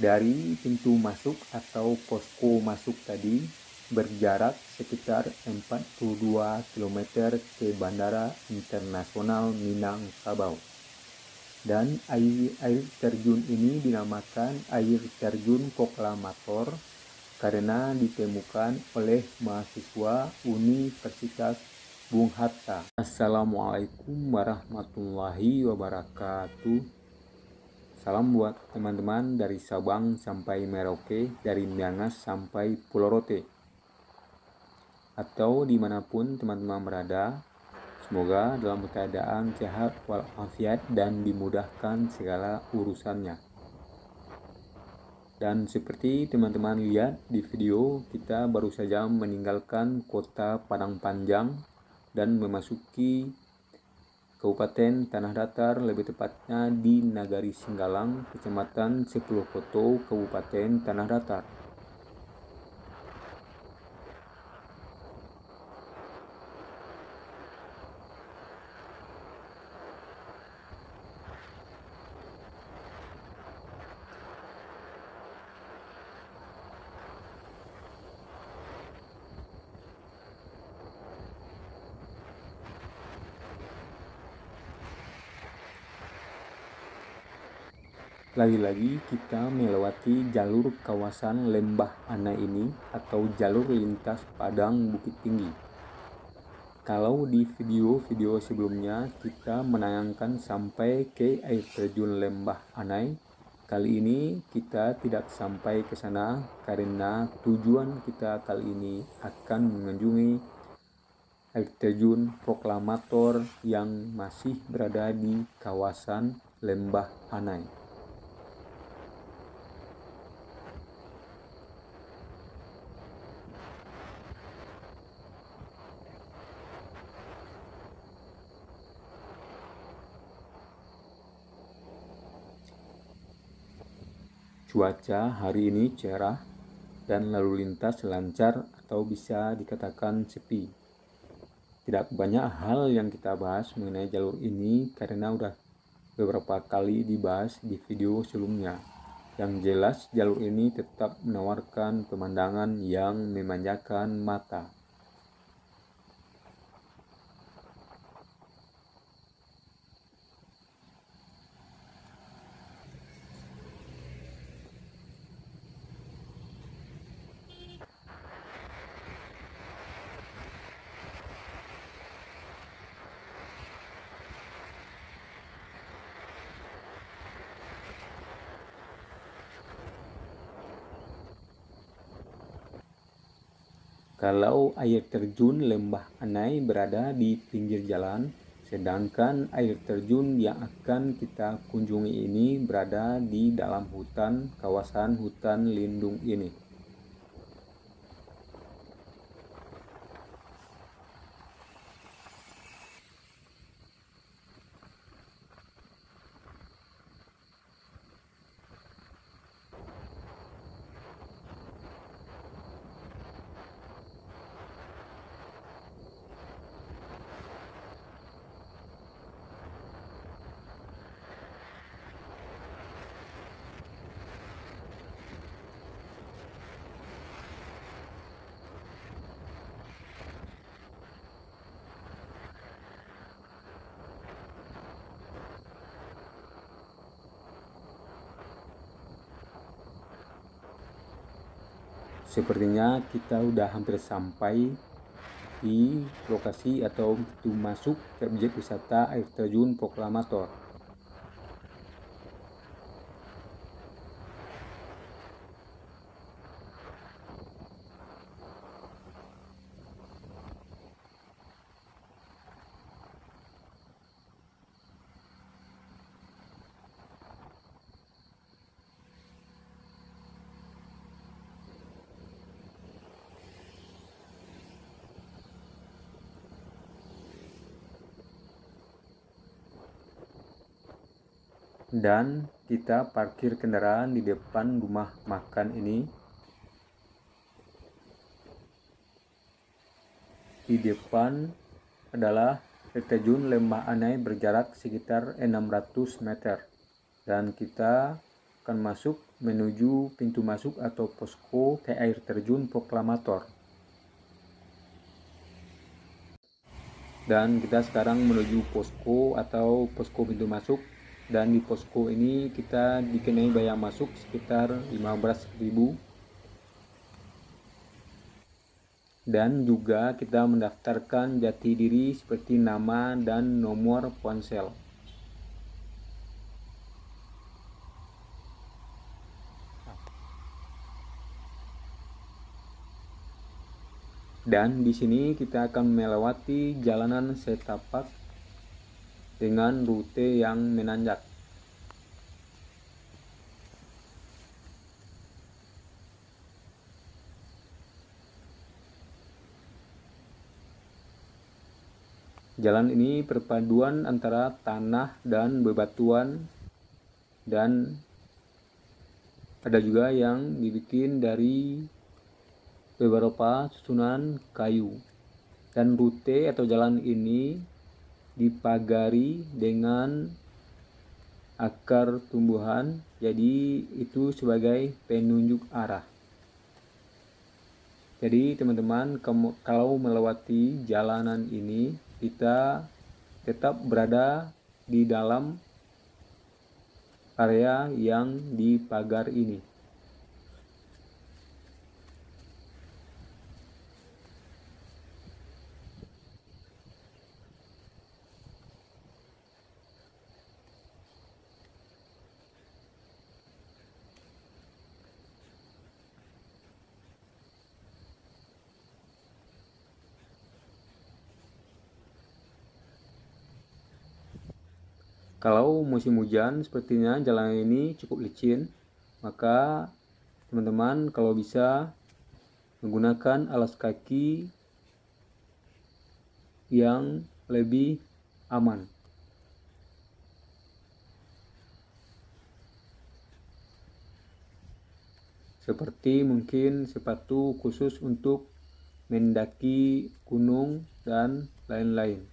Dari pintu masuk atau posko masuk tadi berjarak sekitar 42 km ke Bandara Internasional Minangkabau. Dan air terjun ini dinamakan air terjun proklamator karena ditemukan oleh mahasiswa Universitas Bung Hatta. Assalamualaikum warahmatullahi wabarakatuh. Salam buat teman-teman dari Sabang sampai Merauke, dari Miangas sampai Pulau Rote, atau dimanapun teman-teman berada. Semoga dalam keadaan sehat walafiat dan dimudahkan segala urusannya. Dan seperti teman-teman lihat di video, kita baru saja meninggalkan kota Padang Panjang dan memasuki Kabupaten Tanah Datar, lebih tepatnya di Nagari Singgalang, Kecamatan 10 Koto, Kabupaten Tanah Datar. Lagi-lagi kita melewati jalur kawasan Lembah Anai ini atau jalur lintas Padang Bukit Tinggi. Kalau di video-video sebelumnya kita menayangkan sampai ke air terjun Lembah Anai, kali ini kita tidak sampai ke sana karena tujuan kita kali ini akan mengunjungi air terjun proklamator yang masih berada di kawasan Lembah Anai. Cuaca hari ini cerah dan lalu lintas lancar atau bisa dikatakan sepi. Tidak banyak hal yang kita bahas mengenai jalur ini karena udah beberapa kali dibahas di video sebelumnya. Yang jelas jalur ini tetap menawarkan pemandangan yang memanjakan mata. Kalau air terjun Lembah Anai berada di pinggir jalan, sedangkan air terjun yang akan kita kunjungi ini berada di dalam hutan, kawasan hutan lindung ini. Sepertinya kita udah hampir sampai di lokasi atau pintu masuk ke objek wisata air terjun proklamator. Dan kita parkir kendaraan di depan rumah makan ini. Di depan adalah air terjun Lembah Anai berjarak sekitar 600 meter. Dan kita akan masuk menuju pintu masuk atau posko ke air terjun Proklamator. Dan kita sekarang menuju posko atau posko pintu masuk, dan di posko ini kita dikenai biaya masuk sekitar 15.000, dan juga kita mendaftarkan jati diri seperti nama dan nomor ponsel. Dan di sini kita akan melewati jalanan setapak dengan rute yang menanjak. Jalan ini perpaduan antara tanah dan bebatuan, dan ada juga yang dibikin dari beberapa susunan kayu. Dan rute atau jalan ini dipagari dengan akar tumbuhan, jadi itu sebagai penunjuk arah. Jadi teman-teman, kalau melewati jalanan ini, kita tetap berada di dalam area yang dipagar ini. Kalau musim hujan, sepertinya jalan ini cukup licin, maka teman-teman kalau bisa menggunakan alas kaki yang lebih aman. Seperti mungkin sepatu khusus untuk mendaki gunung dan lain-lain.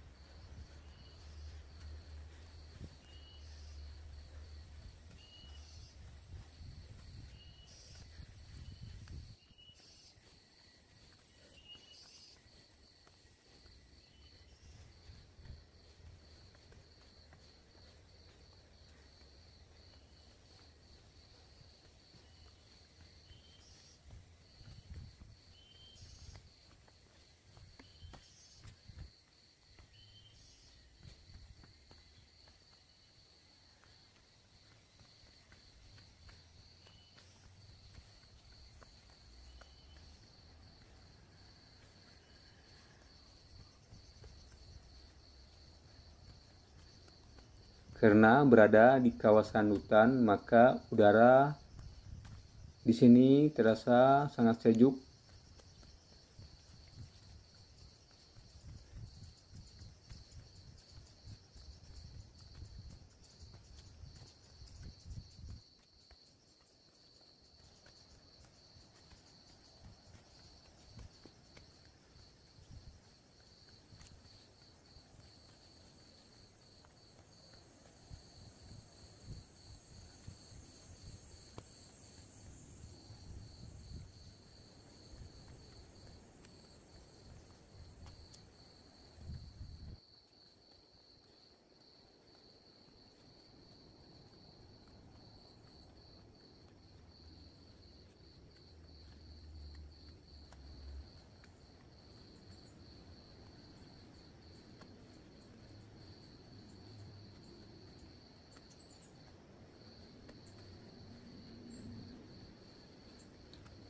Karena berada di kawasan hutan, maka udara di sini terasa sangat sejuk.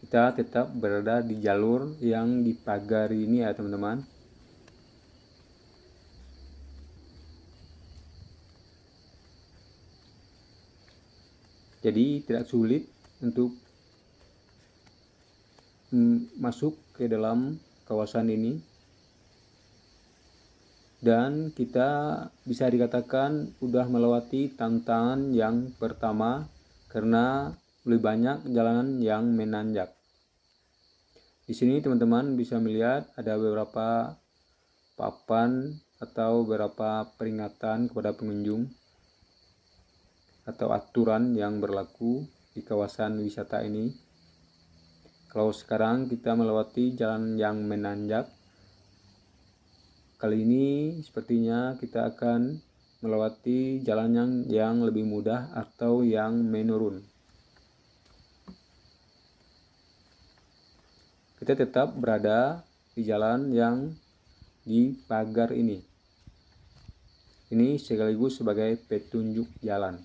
Kita tetap berada di jalur yang dipagari ini ya teman-teman. Jadi tidak sulit untuk masuk ke dalam kawasan ini. Dan kita bisa dikatakan sudah melewati tantangan yang pertama karena lebih banyak jalanan yang menanjak. Di sini teman-teman bisa melihat ada beberapa papan atau beberapa peringatan kepada pengunjung. atau aturan yang berlaku di kawasan wisata ini. Kalau sekarang kita melewati jalan yang menanjak, kali ini sepertinya kita akan melewati jalan yang lebih mudah atau yang menurun. Kita tetap berada di jalan yang di pagar ini. Ini sekaligus sebagai petunjuk jalan.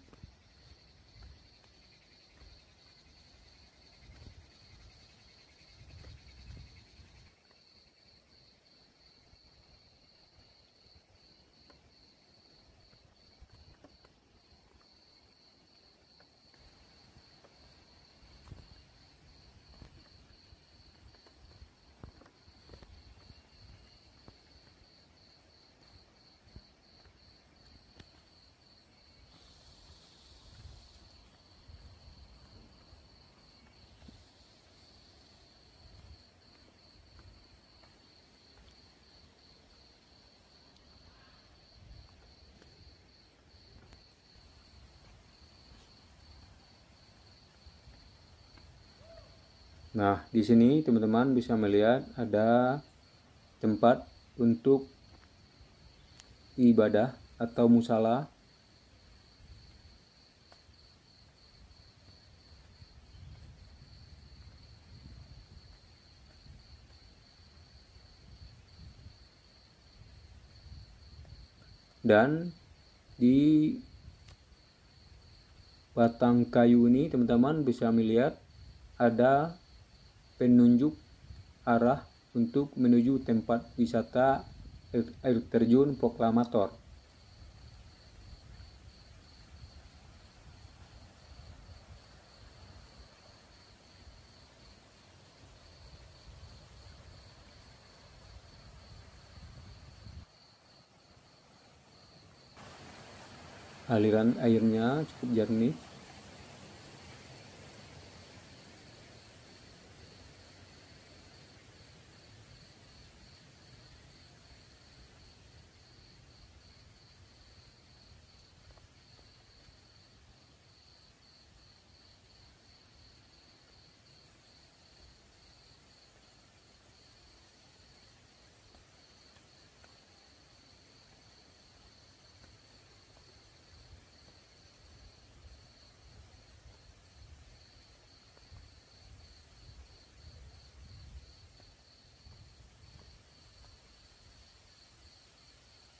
Nah, di sini teman-teman bisa melihat ada tempat untuk ibadah atau musala. Dan di batang kayu ini teman-teman bisa melihat ada penunjuk arah untuk menuju tempat wisata air terjun Proklamator. Aliran airnya cukup jernih.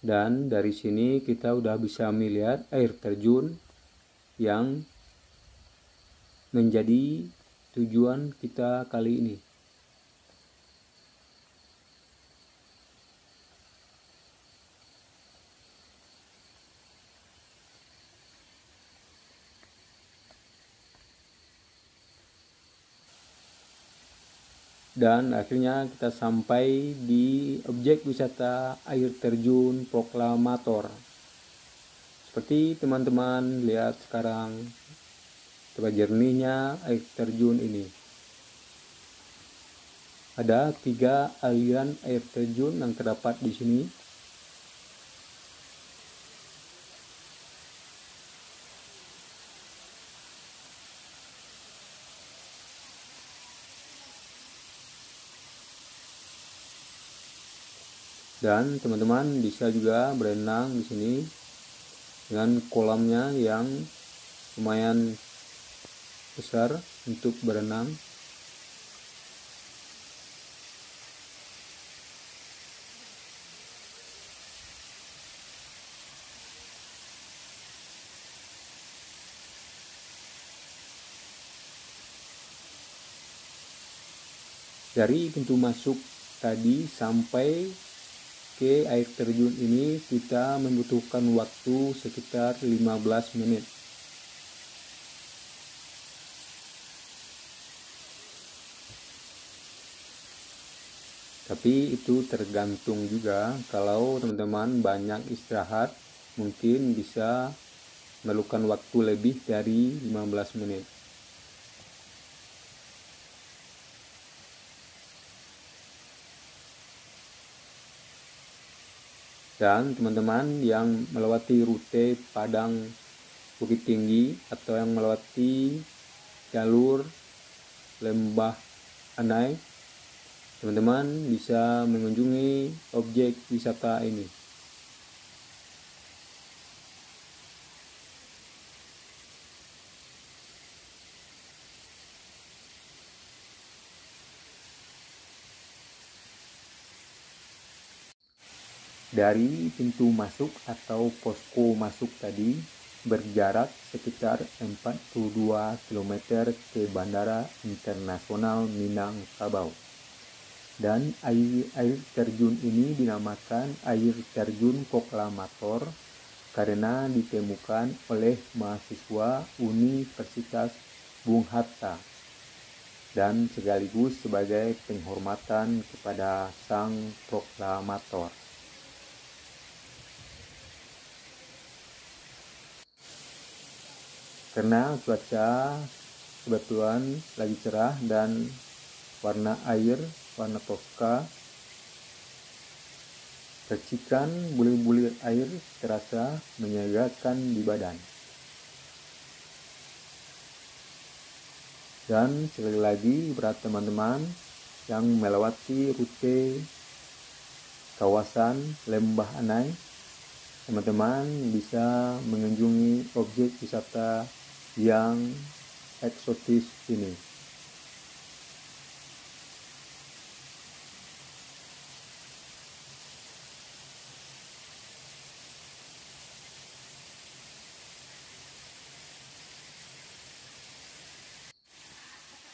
Dan dari sini kita udah bisa melihat air terjun yang menjadi tujuan kita kali ini. Dan akhirnya kita sampai di objek wisata air terjun Proklamator. Seperti teman-teman lihat sekarang, betapa jernihnya air terjun ini. Ada 3 aliran air terjun yang terdapat di sini. Dan teman-teman bisa juga berenang di sini dengan kolamnya yang lumayan besar untuk berenang. Dari pintu masuk tadi sampai ke air terjun ini kita membutuhkan waktu sekitar 15 menit. Tapi itu tergantung juga, kalau teman-teman banyak istirahat mungkin bisa memerlukan waktu lebih dari 15 menit. Dan teman-teman yang melewati rute Padang Bukit Tinggi atau yang melewati jalur Lembah Anai, teman-teman bisa mengunjungi objek wisata ini. Dari pintu masuk atau posko masuk tadi berjarak sekitar 42 km ke Bandara Internasional Minangkabau. Dan air terjun ini dinamakan air terjun proklamator karena ditemukan oleh mahasiswa Universitas Bung Hatta dan sekaligus sebagai penghormatan kepada sang proklamator. Karena cuaca kebetulan lagi cerah dan warna air warna toska, percikan bulir-bulir air terasa menyegarkan di badan. Dan sekali lagi berat teman-teman yang melewati rute kawasan Lembah Anai, teman-teman bisa mengunjungi objek wisata yang eksotis ini.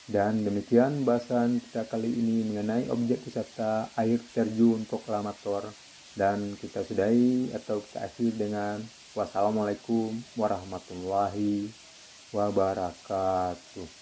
Dan demikian bahasan kita kali ini mengenai objek wisata air terjun proklamator. Dan kita sudahi atau kita akhiri dengan wassalamualaikum warahmatullahi wabarakatuh.